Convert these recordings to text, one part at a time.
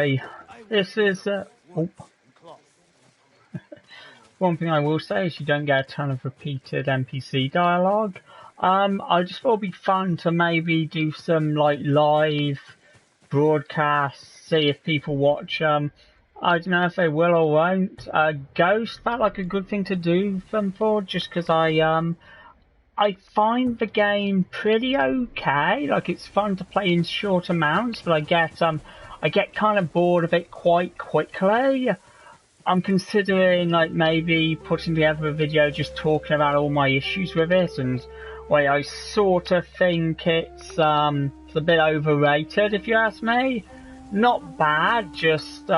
Hey, this is oh, one thing I will say is you don't get a ton of repeated NPC dialogue. I just thought it'd be fun to maybe do some like live broadcasts, see if people watch. I don't know if they will or won't. Ghost felt like a good thing to do them for, just because I find the game pretty okay. Like it's fun to play in short amounts, but I get kind of bored of it quite quickly. I'm considering like maybe putting together a video just talking about all my issues with it, and wait, I sort of think it's a bit overrated if you ask me. Not bad, just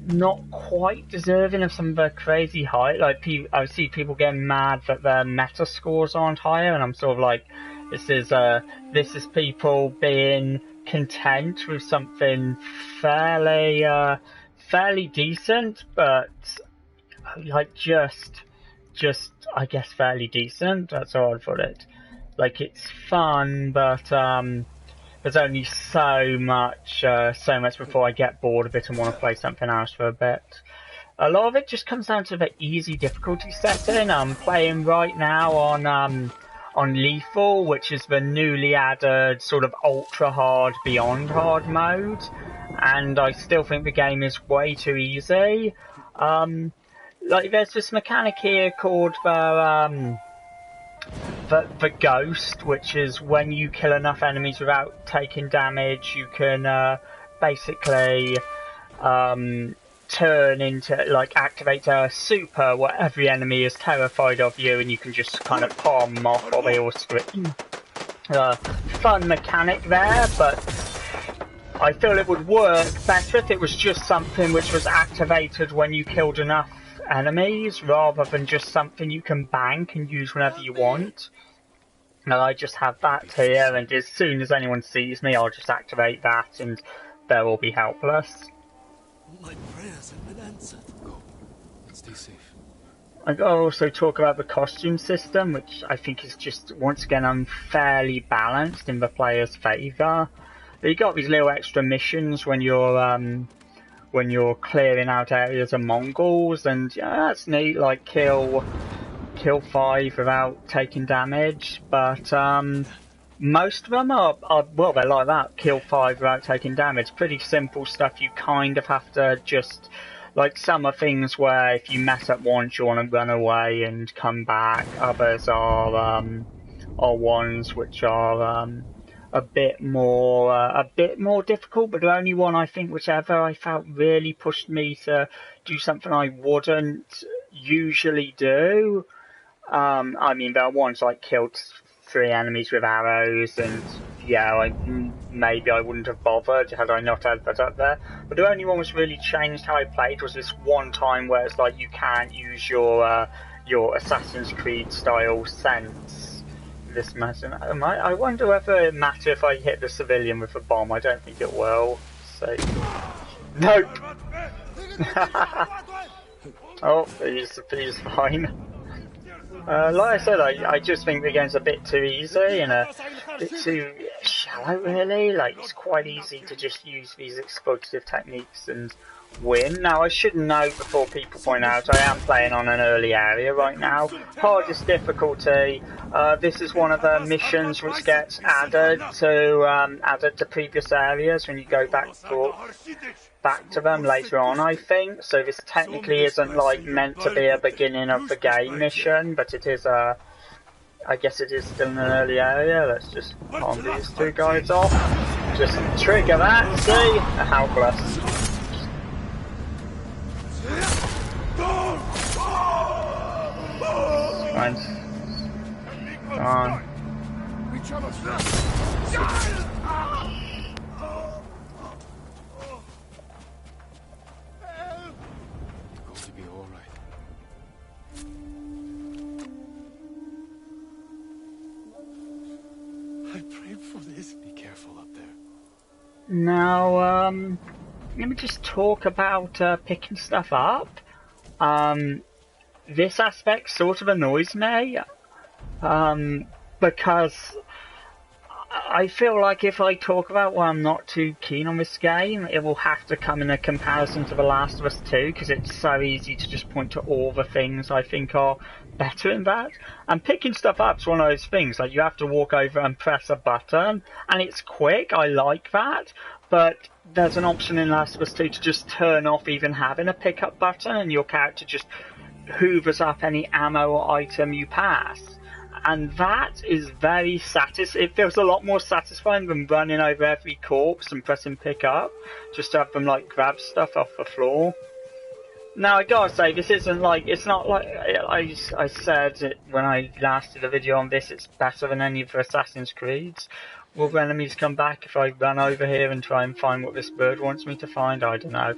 not quite deserving of some of the crazy hype. Like I see people getting mad that their meta scores aren't higher, and I'm sort of like, this is people being content with something fairly decent, but like just I guess fairly decent. That's how I'd put it. Like it's fun, but there's only so much before I get bored of it and want to play something else for a bit. A lot of it just comes down to the easy difficulty setting. I'm playing right now on Lethal, which is the newly added sort of ultra hard, beyond hard mode, and I still think the game is way too easy. Like there's this mechanic here called the Ghost, which is when you kill enough enemies without taking damage, you can basically turn into, like, activate a super where every enemy is terrified of you and you can just kind of palm them off while they all scream. Fun mechanic there, but I feel it would work better if it was just something which was activated when you killed enough enemies rather than just something you can bank and use whenever you want. And I just have that here, and as soon as anyone sees me, I'll just activate that and they'll all be helpless. My prayers have been answered. Go. Stay safe. I gotta also talk about the costume system, which I think is just, once again, unfairly balanced in the player's favour. You got these little extra missions when you're clearing out areas of Mongols, and yeah, that's neat, like kill 5 without taking damage, but most of them are well, they're like that, kill 5 without taking damage. Pretty simple stuff. You kind of have to just, like, some are things where if you mess up once you want to run away and come back. Others are ones which are a bit more difficult, but the only one I think which ever I felt really pushed me to do something I wouldn't usually do. I mean, there are ones like killed 3 enemies with arrows, and yeah, maybe I wouldn't have bothered had I not had that up there. But the only one which really changed how I played was this one time where it's like you can't use your Assassin's Creed style sense. This matter. I wonder whether it matters if I hit the civilian with a bomb. I don't think it will. So, nope. Oh, he's fine. Like I said, I just think the game's a bit too easy and a bit too shallow, really. Like, it's quite easy to just use these exploitative techniques and win. Now, I should note before people point out, I am playing on an early area right now. Hardest difficulty. This is one of the missions which gets added to previous areas when you go back to them later on, I think. So this technically isn't like meant to be a beginning of the game mission, but it is I guess it is still an early area. Let's just palm these 2 guys off. Just trigger that, see? Helpless. Fine. Come on. Now, let me just talk about picking stuff up. This aspect sort of annoys me, because I feel like if I talk about why I'm not too keen on this game, it will have to come in a comparison to The Last of Us 2, because it's so easy to just point to all the things I think are better in that. And picking stuff up is one of those things, like you have to walk over and press a button, and it's quick, I like that, but there's an option in Last of Us 2 to just turn off even having a pickup button, and your character just hoovers up any ammo or item you pass. And that is very it feels a lot more satisfying than running over every corpse and pressing pick up, just to have them like grab stuff off the floor. Now I gotta say, this isn't like, it's not like, I said it when I last did a video on this, it's better than any of the Assassin's Creeds. Will the enemies come back if I run over here and try and find what this bird wants me to find? I don't know.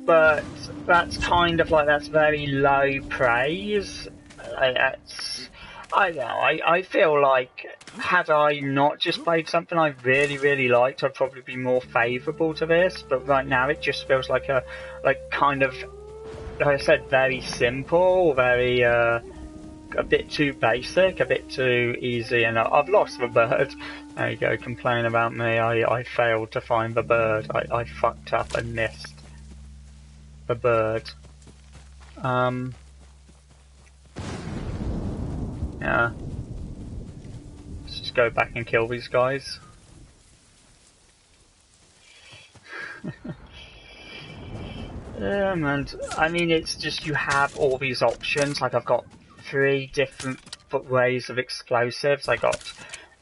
But that's kind of like, that's very low praise. I don't know, I feel like had I not just played something I really liked, I'd probably be more favourable to this, but right now it just feels like kind of, like I said, very simple, very, a bit too basic, a bit too easy, and I've lost the bird. There you go, complain about me, I failed to find the bird, I fucked up and missed the bird. Yeah. Let's just go back and kill these guys. And I mean, it's just you have all these options. Like I've got 3 different ways of explosives. I got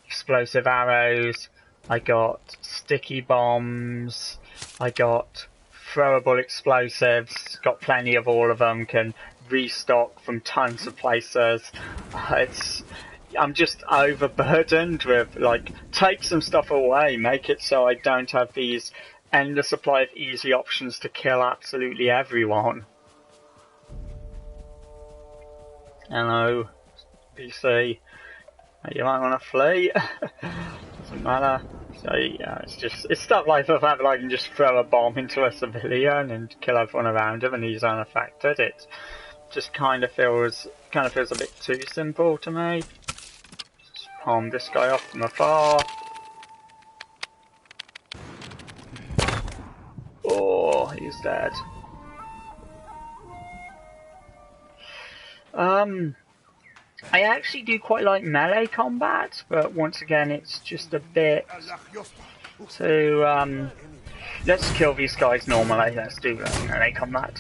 explosive arrows, I got sticky bombs, I got throwable explosives, got plenty of all of them, can restock from tons of places. I'm just overburdened with, like, take some stuff away, make it so I don't have these endless supply of easy options to kill absolutely everyone. Hello, PC. You might want to flee. Doesn't matter. So yeah, it's stuff like the fact that I can just throw a bomb into a civilian and kill everyone around him and he's unaffected. It just kind of feels a bit too simple to me. Just palm this guy off from afar. Oh, he's dead. I actually do quite like melee combat, but once again it's just a bit too, let's kill these guys normally, let's do melee combat.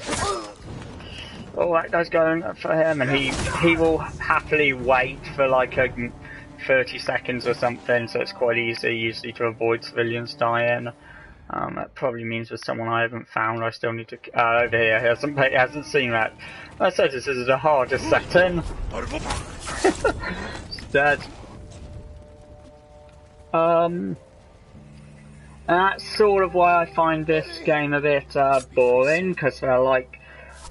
Oh, that guy's going for him, and he will happily wait for like a 30 seconds or something, so it's quite easy usually to avoid civilians dying. That probably means there's someone I haven't found. I still need to over here. He hasn't seen that. I said this is the hardest setting. It's dead. And that's sort of why I find this game a bit boring, because they're like,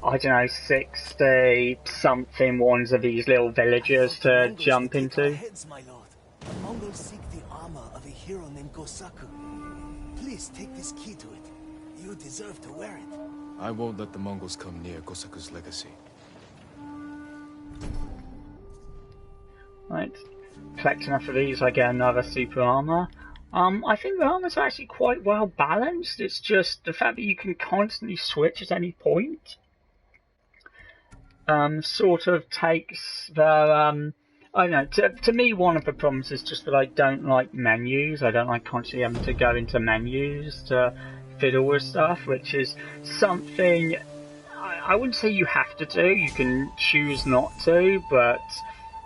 I don't know, 60 something ones of these little villages to jump into. Heads, my lord. The Mongols seek the armor of a hero named Gosaku. Please take this key to it. You deserve to wear it. I won't let the Mongols come near Gosaku's legacy. Right, collect enough of these, I get another super armor. I think the armor's actually quite well balanced. It's just the fact that you can constantly switch at any point. Sort of takes the, I don't know, to me one of the problems is just that I don't like menus. I don't like constantly having to go into menus to fiddle with stuff, which is something I wouldn't say you have to do. You can choose not to, but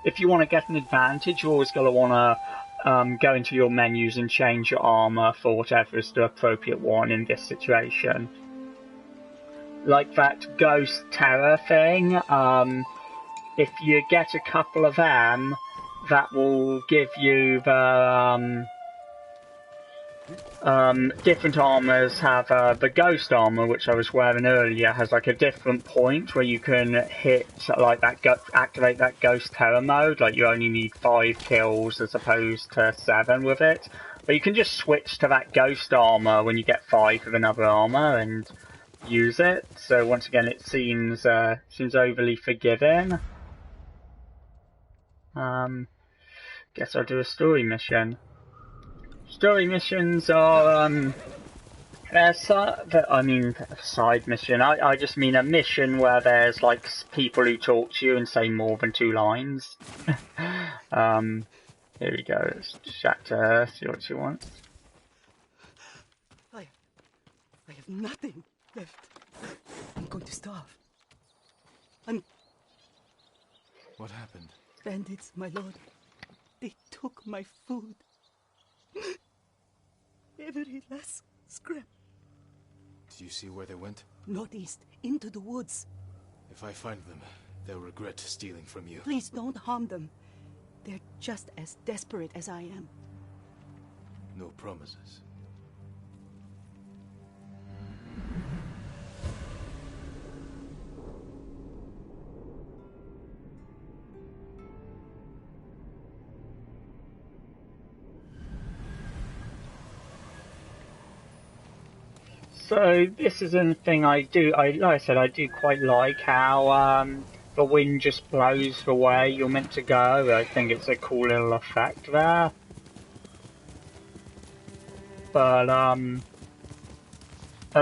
if you want to get an advantage, you always got to want to go into your menus and change your armor for whatever is the appropriate one in this situation. Like that Ghost Terror thing, if you get a couple of them, that will give you the different armors have the Ghost armor, which I was wearing earlier, has like a different point where you can hit like that, activate that Ghost Terror mode. Like you only need 5 kills as opposed to 7 with it, but you can just switch to that Ghost armor when you get 5 of another armor and use it. So once again, it seems overly forgiving. Guess I'll do a story mission. Story missions are, side mission. I just mean a mission where there's like people who talk to you and say more than 2 lines. Here we go. Let's chat to her, see what she wants. I have nothing left. I'm going to starve. What happened? Bandits, my lord. They took my food. Every last scrap. Do you see where they went? Northeast, into the woods. If I find them, they'll regret stealing from you. Please don't harm them. They're just as desperate as I am. No promises. So this is a thing I do. Like I said, I do quite like how the wind just blows the way you're meant to go. I think it's a cool little effect there. But a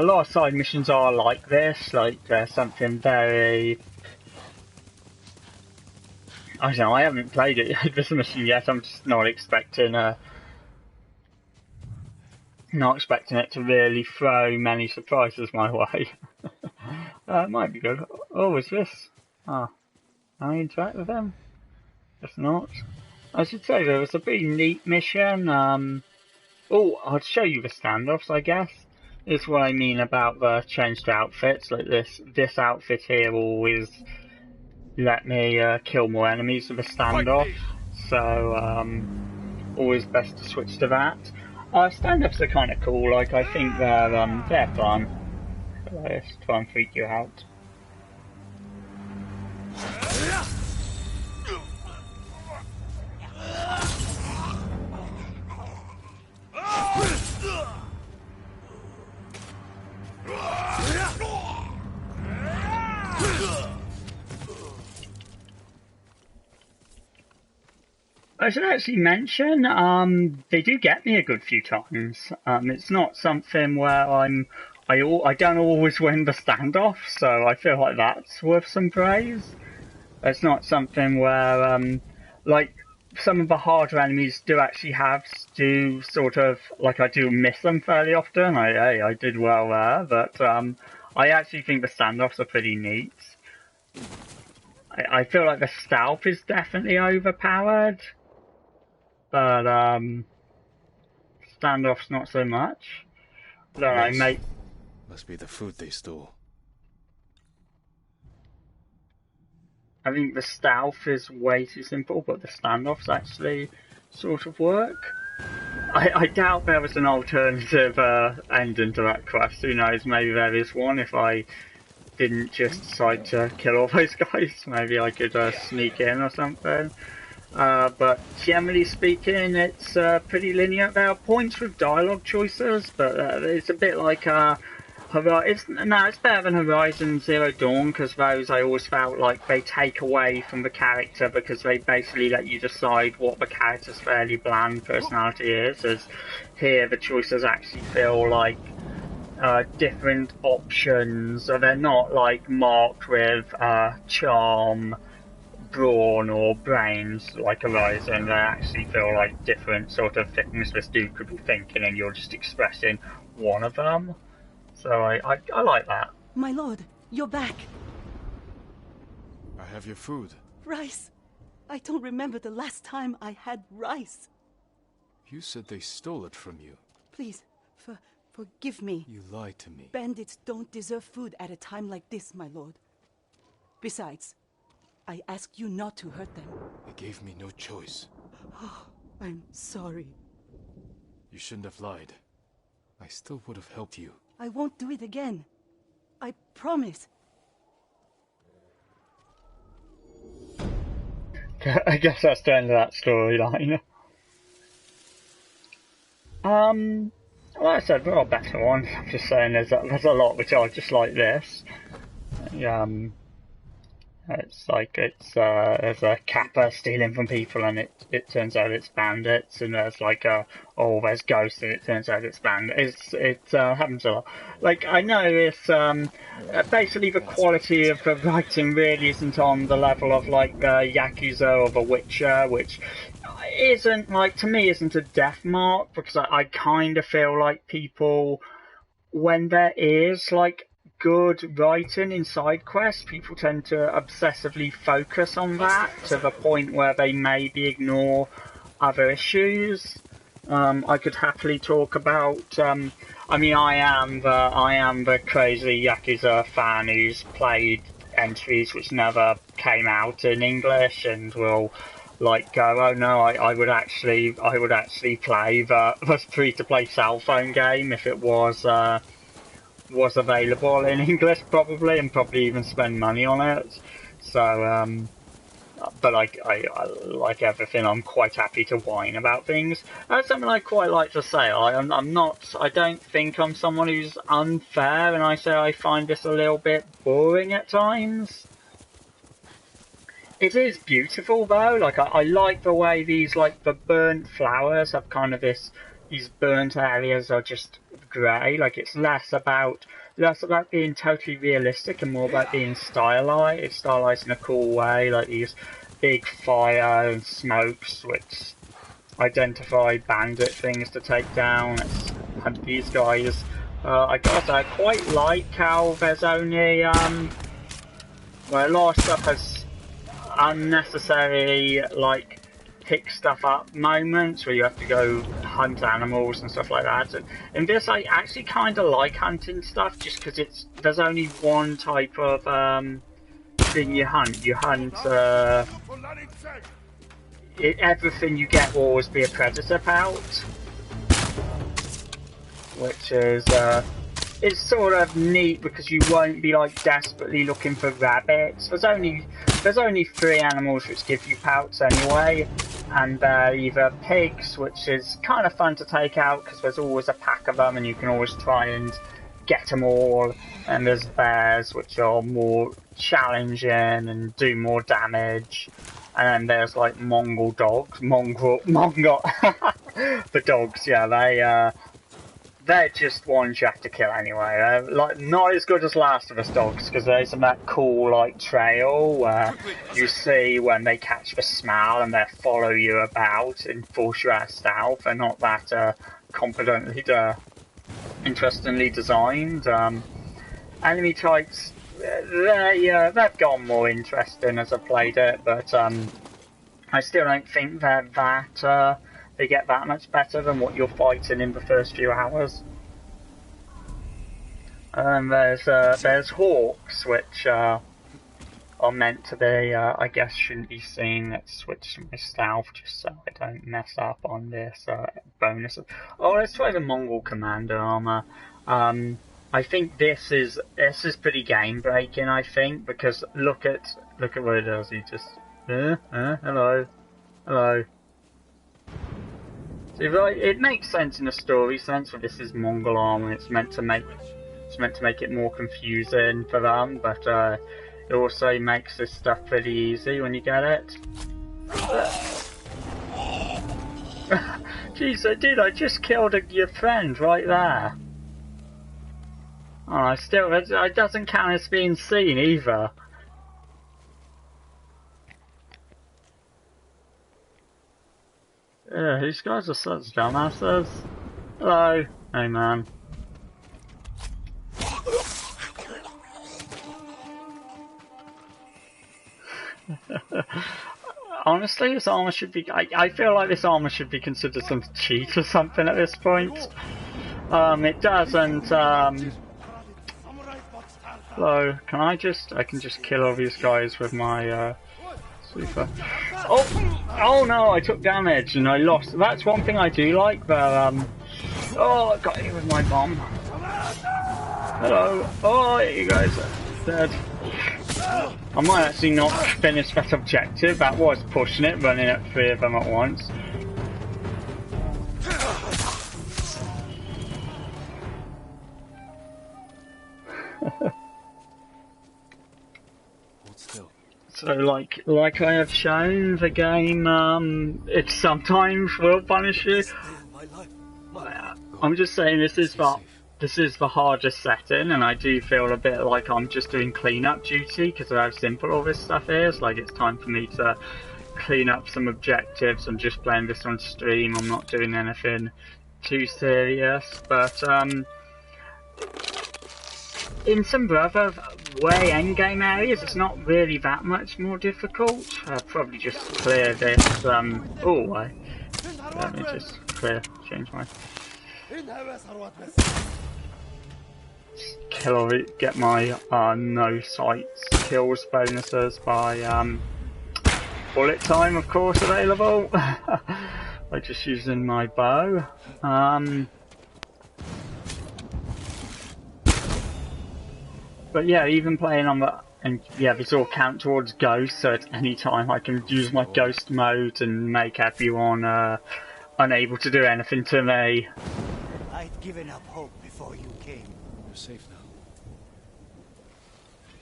lot of side missions are like this. Like there's something very. I don't know. I haven't played it this mission yet. I'm just not expecting it to really throw many surprises my way. It might be good. Oh, is this? Ah, can I interact with them? If not, I should say there was a pretty neat mission. Oh, I'll show you the standoffs, I guess. This is what I mean about the changed outfits. Like this outfit here always let me kill more enemies with a standoff. So, always best to switch to that. Stand-ups are kind of cool. Like I think they're fun. They just try and freak you out. I should actually mention, they do get me a good few times. It's not something where I don't always win the standoff, so I feel like that's worth some praise. It's not something where, like, some of the harder enemies do actually do sort of, like, I do miss them fairly often. I did well there, but, I actually think the standoffs are pretty neat. I feel like the stealth is definitely overpowered. But, standoffs not so much. I don't know, mate. Must be the food they stole. I think the stealth is way too simple, but the standoffs actually sort of work. I doubt there was an alternative ending to that quest. Who knows, maybe there is one if I didn't just decide to kill all those guys. Maybe I could sneak in or something. But generally speaking, it's pretty linear. There are points with dialogue choices, but it's a bit like it's better than Horizon Zero Dawn, because those I always felt like they take away from the character because they basically let you decide what the character's fairly bland personality is. As here, the choices actually feel like different options. So they're not like marked with charm, brawn or brains like Horizon. They actually feel like different sort of things this dude could be thinking, and you're just expressing one of them. So I like that. My lord, you're back. I have your food. Rice. I don't remember the last time I had rice. You said they stole it from you. Please, forgive me. You lied to me. Bandits don't deserve food at a time like this, my lord. Besides, I asked you not to hurt them. They gave me no choice. Oh, I'm sorry. You shouldn't have lied. I still would have helped you. I won't do it again. I promise. I guess that's the end of that storyline. Like I said, there are better ones. I'm just saying there's a lot which are just like this. It's like there's a Kappa stealing from people, and it turns out it's bandits, and there's like there's ghosts, and it turns out it's bandits. It happens a lot. Like I know it's basically the quality of the writing really isn't on the level of like Yakuza or The Witcher, which isn't like to me isn't a death mark, because I kind of feel like people, when there is like good writing in side quests, people tend to obsessively focus on that to the point where they maybe ignore other issues. I could happily talk about. I mean, I am the crazy Yakuza fan who's played entries which never came out in English and will like go, oh no, I would actually play the free-to-play cell phone game if it was available in English, probably, and probably even spend money on it. So, but I like everything, I'm quite happy to whine about things. That's something I quite like to say. I don't think I'm someone who's unfair, and I say I find this a little bit boring at times. It is beautiful though. Like I like the way these like the burnt flowers have kind of these burnt areas are just grey. Like it's less about being totally realistic and more about being stylized. It's stylized in a cool way, like these big fire and smokes which identify bandit things to take down. Let's hunt these guys. I guess I quite like how there's only a lot of stuff has unnecessary like pick stuff up moments where you have to go hunt animals and stuff like that. And in this, I actually kind of like hunting stuff just because there's only one type of thing you hunt. You hunt everything you get will always be a predator pout, which is it's sort of neat because you won't be like desperately looking for rabbits. There's only 3 animals which give you pouts anyway, and they're either pigs, which is kind of fun to take out because there's always a pack of them and you can always try and get them all, and there's bears, which are more challenging and do more damage, and then there's like Mongol dogs, the dogs, yeah, they're just ones you have to kill anyway. They're like not as good as Last of Us dogs because there's that cool like trail where you see when they catch the smell and they follow you about and force you out of stealth. They're not that competently, interestingly designed. Enemy types, they've gone more interesting as I played it, but I still don't think they're that. They get that much better than what you're fighting in the first few hours. And there's hawks, which are meant to be, I guess shouldn't be seen. Let's switch to my stealth just so I don't mess up on this bonus. Oh, let's try the Mongol Commander armor. I think this is pretty game breaking. I think because look at what it does. He just hello. So it makes sense in a story sense, where this is Mongol armor. It's meant to make it more confusing for them, but it also makes this stuff pretty easy when you get it. Jeez, dude, I just killed your friend right there. Oh, it doesn't count as being seen either. Yeah, these guys are such dumbasses. Hello. Hey, man. Honestly, this armor should be... I feel like this armor should be considered some cheat or something at this point. It doesn't... Hello. I can just kill all these guys with my... Super. Oh no, I took damage and I lost. That's one thing I do like, but oh, I got hit with my bomb. Hello. Oh, you guys are dead. I might actually not finish that objective. That was pushing it, running at 3 of them at once. Hold still. So like I have shown, the game it sometimes will punish you. My life. I'm just saying this is the hardest setting, and I do feel a bit like I'm just doing cleanup duty because of how simple all this stuff is. Like, it's time for me to clean up some objectives. I'm just playing this on stream. I'm not doing anything too serious, but in some other way endgame areas, it's not really that much more difficult. I'll probably just clear this. Let me just change my get my no sights kills bonuses by bullet time, of course, available. By just using my bow. But yeah, even playing on the, and yeah, this all count towards ghost, so at any time I can use my ghost mode and make everyone unable to do anything to me. I'd given up hope before you came. You're safe now.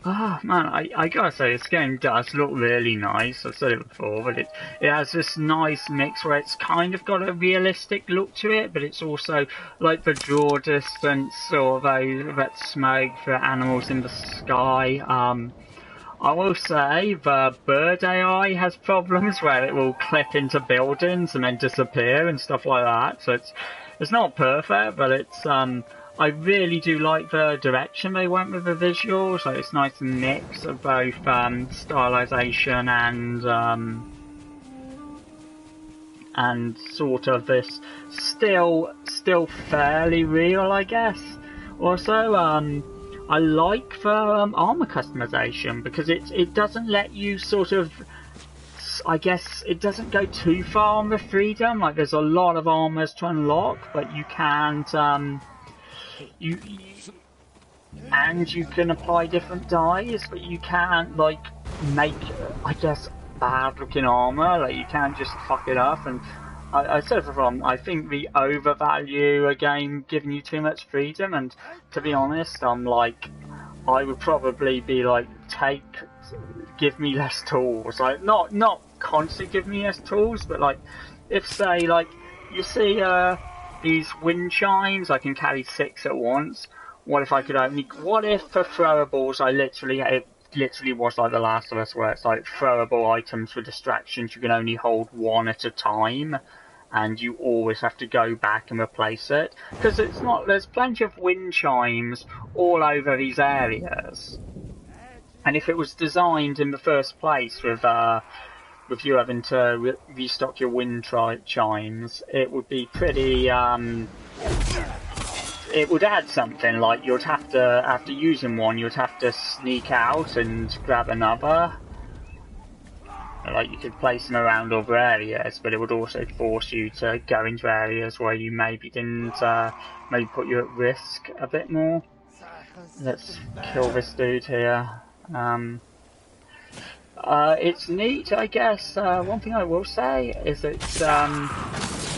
Ah, man, I gotta say, this game does look really nice. I've said it before, but it has this nice mix where it's kind of got a realistic look to it, but it's also like the draw distance or that smoke for animals in the sky. I will say the bird AI has problems where it will clip into buildings and then disappear and stuff like that. So it's not perfect, but it's I really do like the direction they went with the visuals. Like, it's nice mix of both stylization and sort of this still fairly real, I guess. Also, I like the armor customization because it doesn't let you sort of, I guess it doesn't go too far on the freedom. Like, there's a lot of armors to unlock, but you can't you can apply different dyes, but you can't like make, I guess, bad looking armor. Like, you can't just fuck it up. And I said it before, I think we overvalue a game giving you too much freedom, and to be honest, I'm like, I would probably be like, give me less tools. Like, not constantly give me less tools, but like, if say like you see these wind chimes, I can carry 6 at once. What if I could only, what if for throwables it literally was like The Last of Us, where it's like throwable items for distractions, you can only hold 1 at a time, and you always have to go back and replace it, because it's not, there's plenty of wind chimes all over these areas, and if it was designed in the first place with you having to restock your wind chimes, it would be pretty, it would add something. Like, you'd have to, after using one, you'd have to sneak out and grab another. Like, you could place them around other areas, but it would also force you to go into areas where you maybe didn't, maybe put you at risk a bit more. Let's kill this dude here. It's neat, I guess. One thing I will say is it's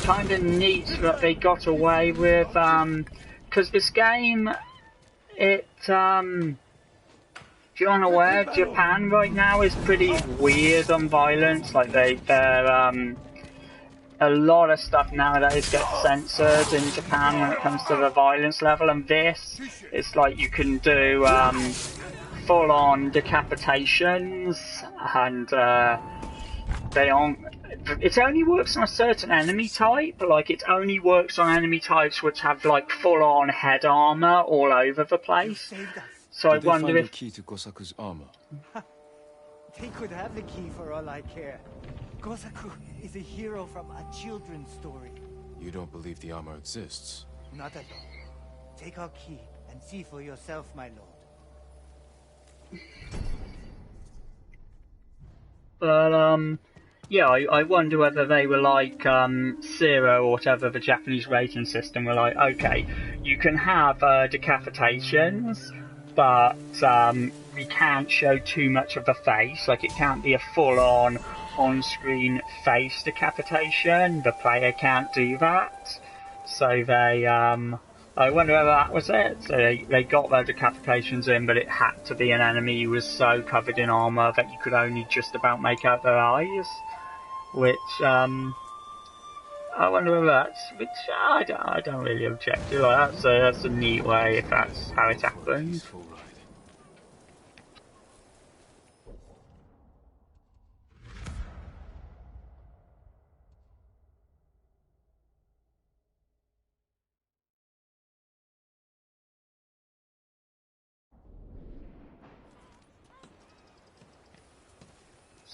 kind of neat that they got away with, because this game, if you're unaware, Japan right now is pretty weird on violence. Like, they're a lot of stuff nowadays gets censored in Japan when it comes to the violence level, and this, it's like you can do full-on decapitations, and they aren't. It only works on a certain enemy type. Like, it only works on enemy types which have like full-on head armor all over the place. So I wonder if the key to Gosaku's armor. They could have the key for all I care. Gosaku is a hero from a children's story. You don't believe the armor exists? Not at all. Take our key and see for yourself, my lord. But yeah, I wonder whether they were like Zero or whatever, the Japanese rating system, were like, okay, you can have decapitations, but we can't show too much of the face. Like, it can't be a full-on on-screen face decapitation. The player can't do that. So they, I I wonder whether that was it. So they got their decapitations in, but it had to be an enemy who was so covered in armour that you could only just about make out their eyes. Which, I wonder whether that's... Which, I don't really object to. Like, that's a neat way if that's how it happens.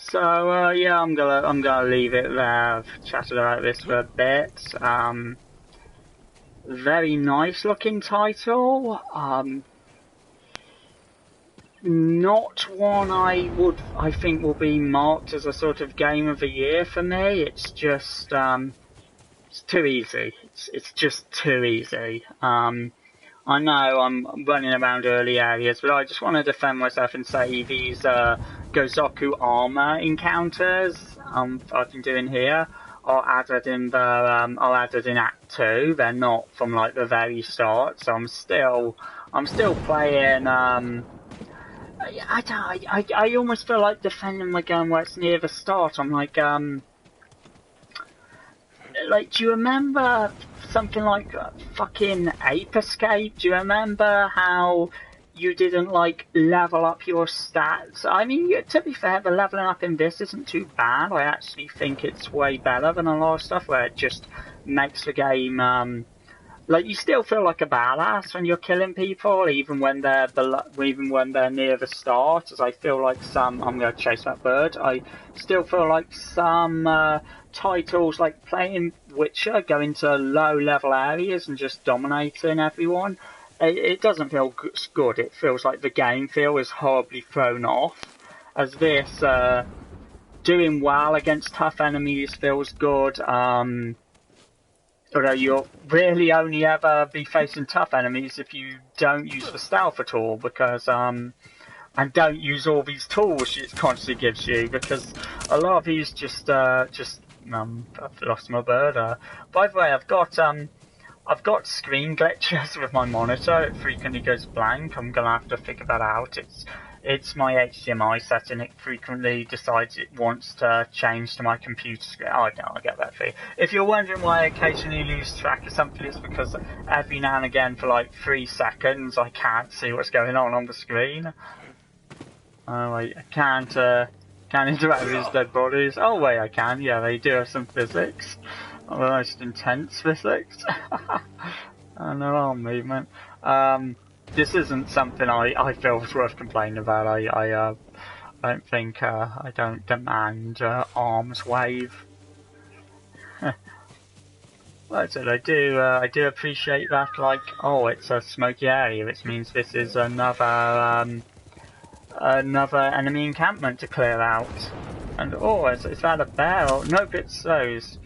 So yeah, I'm gonna leave it there. I've chatted about this for a bit. Very nice looking title. Not one I think will be marked as a sort of game of the year for me. It's just it's too easy. It's just too easy. I know I'm running around early areas, but I just want to defend myself and say these Gozoku armor encounters I've been doing here are added in Act 2. They're not from like the very start, so I'm still playing. I almost feel like defending my gun where it's near the start. I'm like, do you remember something like fucking Ape Escape? Do you remember how you didn't like level up your stats? I mean, to be fair, the leveling up in this isn't too bad. I actually think it's way better than a lot of stuff where it just makes the game like you still feel like a badass when you're killing people, even when they're near the start. As I feel like I'm gonna chase that bird. I still feel like some titles, like playing Witcher, go into low-level areas and just dominating everyone. It doesn't feel good. It feels like the game feel is horribly thrown off. As this, doing well against tough enemies feels good. Although you'll really only ever be facing tough enemies if you don't use the stealth at all, because and don't use all these tools it constantly gives you, because a lot of these I've lost my bird. By the way, I've got screen glitches with my monitor. It frequently goes blank. I'm gonna have to figure that out. It's my HDMI setting. It frequently decides it wants to change to my computer screen. Oh, no, I get that for you. If you're wondering why I occasionally lose track of something, it's because every now and again, for like 3 seconds, I can't see what's going on the screen. Oh, wait, I can't interact with these dead bodies. Oh, wait, I can. Yeah, they do have some physics. Oh, the most intense physics. And their arm movement. This isn't something I feel is worth complaining about. I don't think I don't demand arms wave. Like I said, I do appreciate that. Like, oh, it's a smoky area, which means this is another enemy encampment to clear out. And oh, is that a bear? Oh, nope, it's those.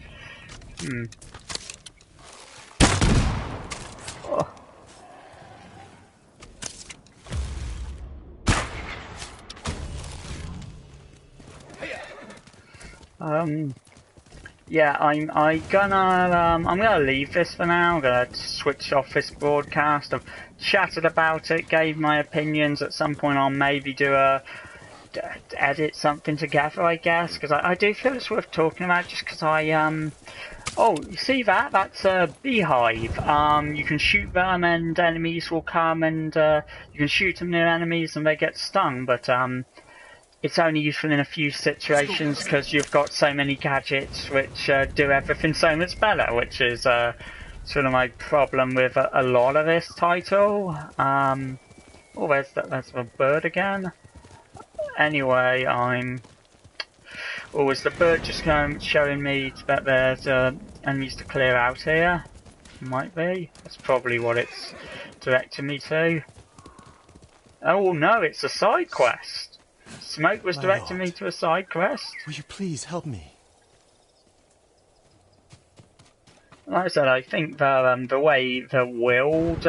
Yeah, I'm gonna leave this for now. I'm gonna switch off this broadcast. I've chatted about it, gave my opinions. At some point, I'll maybe edit something together, I guess, because I do feel it's worth talking about. Just because oh, you see that? That's a beehive. You can shoot them, and enemies will come, and you can shoot them near enemies, and they get stung. But it's only useful in a few situations because you've got so many gadgets which do everything so much better, which is sort of my problem with a lot of this title. Oh, there's a bird again. Anyway, is the bird just showing me that there's enemies to clear out here? Might be. That's probably what it's directing me to. Oh no, it's a side quest. Smoke was directing me to a side quest. Will you please help me? Like I said, I think the way the Wild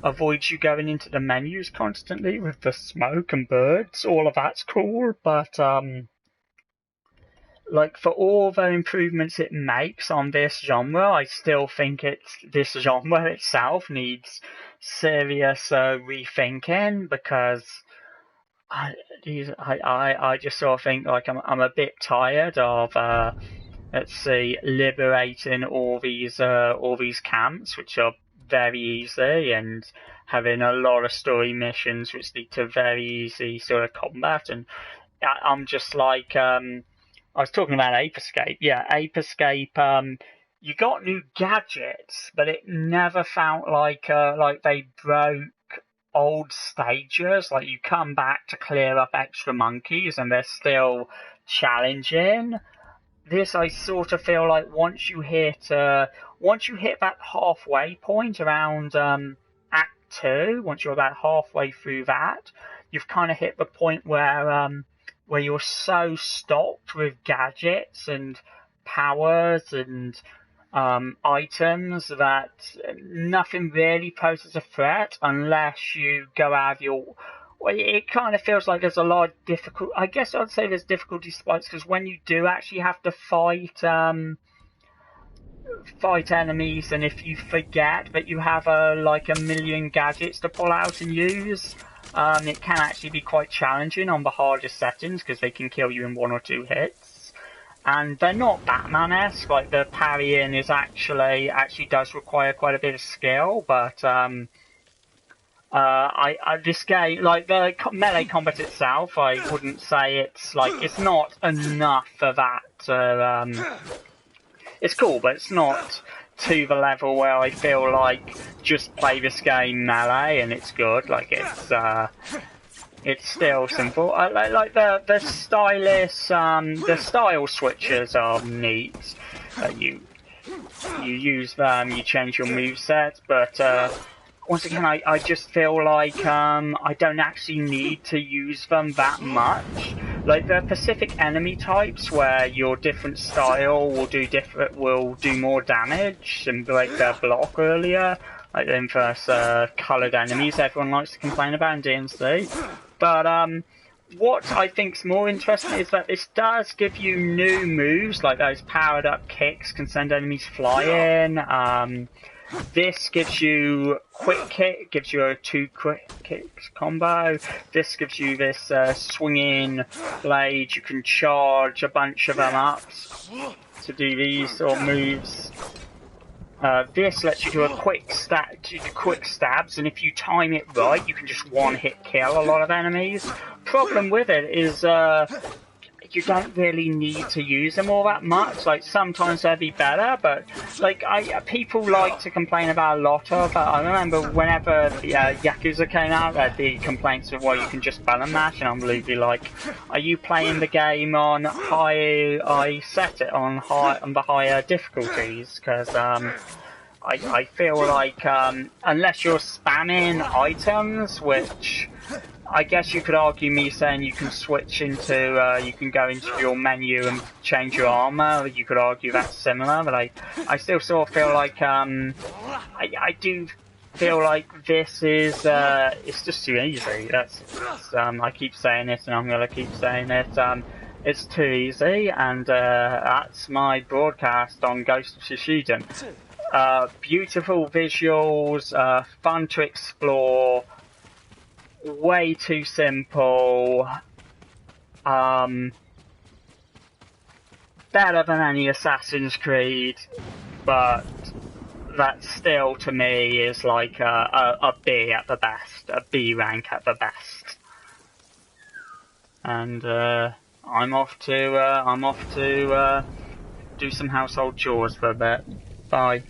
avoids you going into the menus constantly with the smoke and birds, all of that's cool, but like for all the improvements it makes on this genre, I still think this genre itself needs serious rethinking, because I just sort of think like I'm a bit tired of let's see, liberating all these camps, which are very easy, and having a lot of story missions which lead to very easy sort of combat. And I'm just like I was talking about Ape Escape. Yeah, Ape Escape. You got new gadgets, but it never felt like they broke old stages. Like you come back to clear up extra monkeys, and they're still challenging. This, I sort of feel like once you hit that halfway point around Act 2, once you're about halfway through that, you've kind of hit the point where you're so stocked with gadgets and powers and items that nothing really poses a threat unless you go out of your. Well, it kind of feels like there's a lot of I guess I'd say there's difficulty spikes, because when you do actually have to fight enemies, and if you forget that you have like a million gadgets to pull out and use, it can actually be quite challenging on the hardest settings, because they can kill you in 1 or 2 hits. And they're not Batman-esque. Like the parrying is actually does require quite a bit of skill, but this game, like the melee combat itself, I wouldn't say it's not enough for that. It's cool, but it's not to the level where I feel like just play this game melee and it's good. Like it's still simple. Like the stylish, the style switches are neat. You use them, you change your moveset, but once again, I just feel like I don't actually need to use them that much. Like the specific enemy types where your different style will do more damage and break their block earlier. Like the inverse coloured enemies everyone likes to complain about in DMC. But what I think's more interesting is that this does give you new moves, like those powered up kicks can send enemies flying. This gives you quick kick, gives you a 2 quick kicks combo. This gives you this swinging blade. You can charge a bunch of them up to do these sort of moves. This lets you do quick stabs, and if you time it right, you can just one-hit kill a lot of enemies. Problem with it is you don't really need to use them all that much. Like sometimes they'd be better, but like people like to complain about a lot of. I remember whenever Yakuza came out, there'd be complaints of, well, you can just button mash, and I'm literally like, are you playing the game on high? I set it on the higher difficulties, because I feel like unless you're spamming items, which I guess you could argue me saying you can switch into, you can go into your menu and change your armor. You could argue that's similar, but I still sort of feel like, I do feel like this is, it's just too easy. I keep saying it and I'm gonna keep saying it. It's too easy, and that's my broadcast on Ghost of Tsushima. Beautiful visuals, fun to explore. Way too simple. Better than any Assassin's Creed, but that still to me is like a B at the best, a B rank at the best. And I'm off to do some household chores for a bit. Bye.